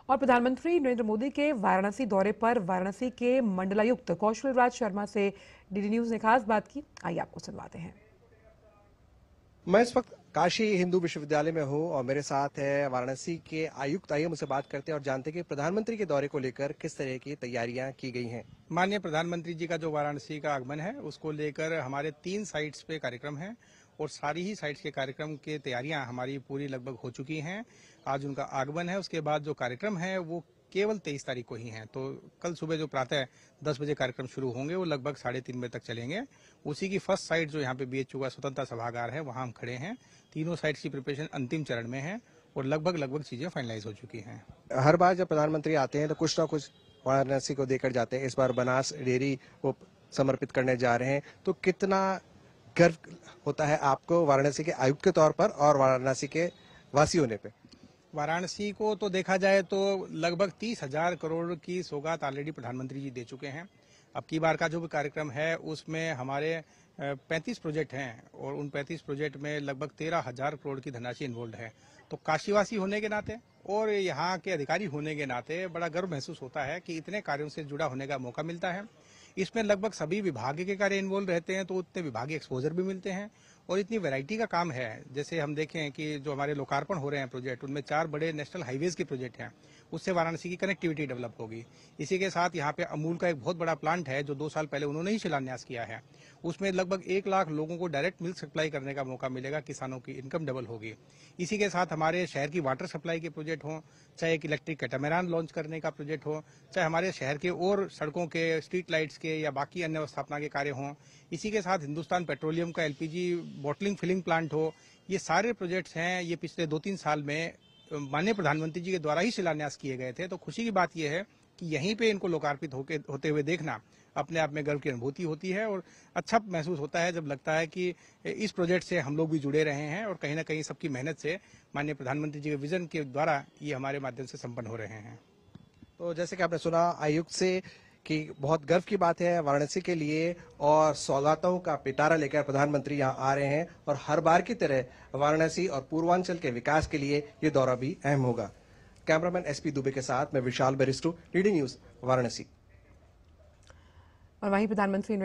और प्रधानमंत्री नरेंद्र मोदी के वाराणसी दौरे पर वाराणसी के मंडलायुक्त कौशल राज शर्मा से डीडी न्यूज ने खास बात की। आइए आपको सुनवाते हैं। मैं इस वक्त काशी हिंदू विश्वविद्यालय में हूँ और मेरे साथ है वाराणसी के आयुक्त। आइए मुझसे बात करते हैं और जानते हैं कि प्रधानमंत्री के दौरे को लेकर किस तरह की तैयारियां की गई हैं। माननीय प्रधानमंत्री जी का जो वाराणसी का आगमन है उसको लेकर हमारे 3 साइट्स पे कार्यक्रम है और सारी ही साइट्स के कार्यक्रम की तैयारियां हमारी पूरी लगभग हो चुकी हैं। आज उनका आगमन है, उसके बाद जो कार्यक्रम है वो केवल 23 तारीख को ही है। तो कल सुबह जो प्रातः 10 बजे कार्यक्रम शुरू होंगे वो लगभग 3:30 बजे तक चलेंगे। उसी की फर्स्ट साइट जो यहाँ पे BHU का स्वतंत्रता सभागार है वहाँ हम खड़े हैं। तीनों साइट्स की प्रिपरेशन अंतिम चरण में है और लगभग चीजें फाइनलाइज हो चुकी हैं। हर बार जब प्रधानमंत्री आते हैं तो कुछ ना कुछ वाराणसी को देकर जाते हैं। इस बार बनास डेयरी को समर्पित करने जा रहे हैं, तो कितना गर्व होता है आपको वाराणसी के आयुक्त के तौर पर और वाराणसी के वासी होने पे? वाराणसी को तो देखा जाए तो लगभग 30,000 करोड़ की सौगात ऑलरेडी प्रधानमंत्री जी दे चुके हैं। अब की बार का जो भी कार्यक्रम है उसमें हमारे 35 प्रोजेक्ट हैं और उन 35 प्रोजेक्ट में लगभग 13,000 करोड़ की धनराशि इन्वॉल्व है। तो काशीवासी होने के नाते और यहाँ के अधिकारी होने के नाते बड़ा गर्व महसूस होता है कि इतने कार्यों से जुड़ा होने का मौका मिलता है। इसमें लगभग सभी विभाग के कार्य इन्वॉल्व रहते हैं तो उतने विभागीय एक्सपोजर भी मिलते हैं और इतनी वैरायटी का काम है। जैसे हम देखें कि जो हमारे लोकार्पण हो रहे हैं प्रोजेक्ट, उनमें 4 बड़े नेशनल हाईवेज के प्रोजेक्ट हैं, उससे वाराणसी की कनेक्टिविटी डेवलप होगी। इसी के साथ यहाँ पे अमूल का एक बहुत बड़ा प्लांट है जो 2 साल पहले उन्होंने ही शिलान्यास किया है। उसमें लगभग 1 लाख लोगों को डायरेक्ट मिल्क सप्लाई करने का मौका मिलेगा, किसानों की इनकम डबल होगी। इसी के साथ हमारे शहर की वाटर सप्लाई के प्रोजेक्ट हों, चाहे एक इलेक्ट्रिक कैटामैरान लॉन्च करने का प्रोजेक्ट हो, चाहे हमारे शहर के और सड़कों के, स्ट्रीट लाइट्स के या बाकी अन्य स्थापना के कार्य हों, इसी के साथ हिंदुस्तान पेट्रोलियम का LPG बॉटलिंग फिलिंग प्लांट हो, ये सारे प्रोजेक्ट्स हैं। ये पिछले 2-3 साल में माननीय प्रधानमंत्री जी के द्वारा ही शिलान्यास किए गए थे। तो खुशी की बात यह है कि यहीं पे इनको लोकार्पित होते हुए देखना अपने आप में गर्व की अनुभूति होती है और अच्छा महसूस होता है जब लगता है कि इस प्रोजेक्ट से हम लोग भी जुड़े रहे हैं और कहीं ना कहीं सबकी मेहनत से माननीय प्रधानमंत्री जी के विजन के द्वारा ये हमारे माध्यम से संपन्न हो रहे हैं। तो जैसे कि आपने सुना आयुक्त से कि बहुत गर्व की बात है वाराणसी के लिए और सौगातों का पिटारा लेकर प्रधानमंत्री यहाँ आ रहे हैं और हर बार की तरह वाराणसी और पूर्वांचल के विकास के लिए ये दौरा भी अहम होगा। कैमरामैन SP दुबे के साथ मैं विशाल बेरिस्टो, डीडी न्यूज वाराणसी। और वहीं प्रधानमंत्री